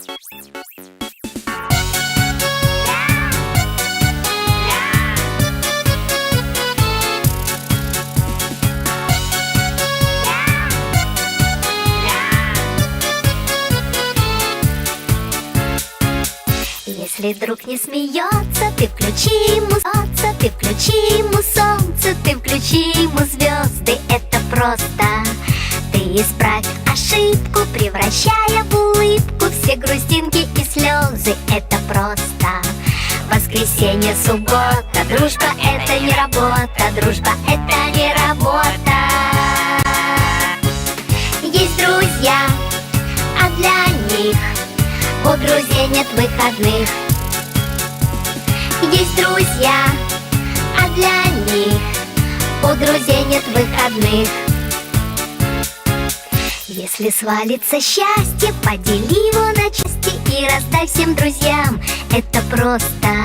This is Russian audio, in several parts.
Если друг не смеется, ты включи ему солнце, ты включи ему солнце, ты включи ему звезды. Это просто. Ты исправь ошибку, превращая в улыбку все грустинки и слезы. Это просто. Воскресенье, суббота, дружба — это не работа, дружба — это не работа. Есть друзья, а для них у друзей нет выходных. Есть друзья, а для них у друзей нет выходных. Если свалится счастье, подели его на части и раздай всем друзьям. Это просто.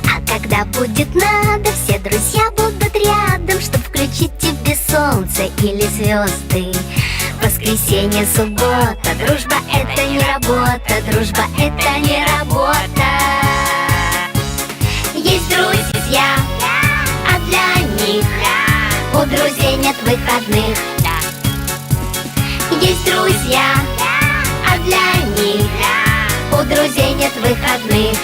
А когда будет надо, все друзья будут рядом, чтоб включить тебе солнце или звезды. Воскресенье, суббота, дружба — это не работа, дружба — это не работа. Есть друзья, а для них у друзей нет выходных. Есть друзья, а для них у друзей нет выходных.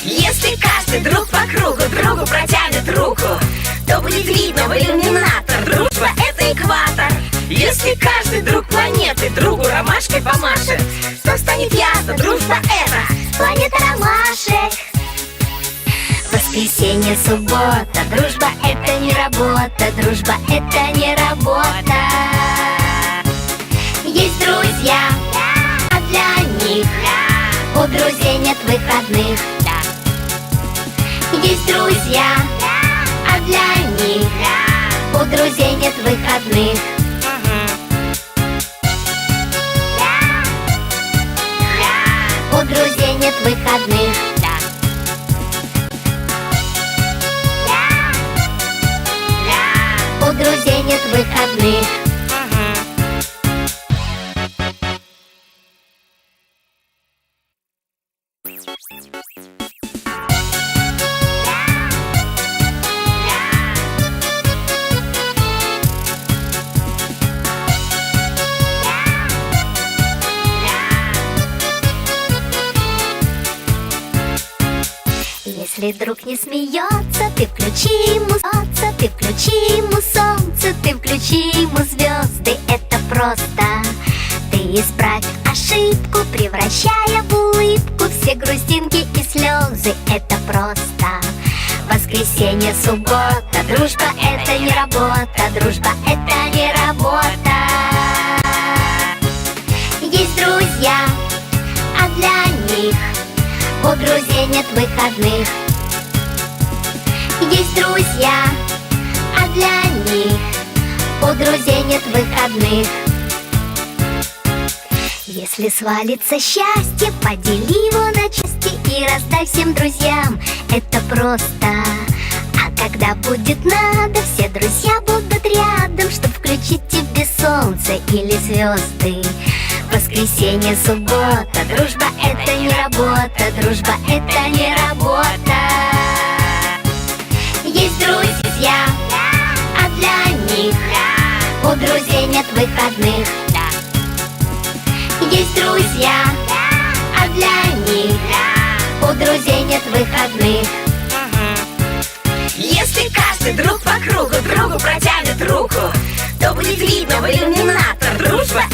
Если каждый друг по кругу другу протянет руку, то будет видно в иллюминатор: дружба — это экватор. Если каждый друг планеты другу ромашкой помашет, то станет ясно: дружба — это планета ромашек. Воскресенье, суббота, дружба — это не работа, дружба — это не работа. Есть друзья, а для них у друзей нет выходных. Есть друзья, а для них у друзей нет выходных. У друзей нет выходных. У друзей нет выходных. Если друг не смеется, ты включи ему солнце, ты включи ему солнце, ты включи ему звезды. Это просто. Ты исправь ошибку, превращая в улыбку все грустинки и слезы. Это просто. Воскресенье, суббота, дружба — это не работа, дружба — это не работа. Есть друзья, а для них у друзей нет выходных. Есть друзья, а для них у друзей нет выходных. Если свалится счастье, подели его на части и раздай всем друзьям. Это просто. А когда будет надо, все друзья будут рядом, чтоб включить тебе солнце или звезды. Воскресенье, суббота, дружба — это не работа, дружба — это не работа. Есть друзья, а для них у друзей нет выходных. Есть друзья, а для них у друзей нет выходных. Если каждый друг по кругу другу протянет руку, то будет видно в иллюминатор: дружба —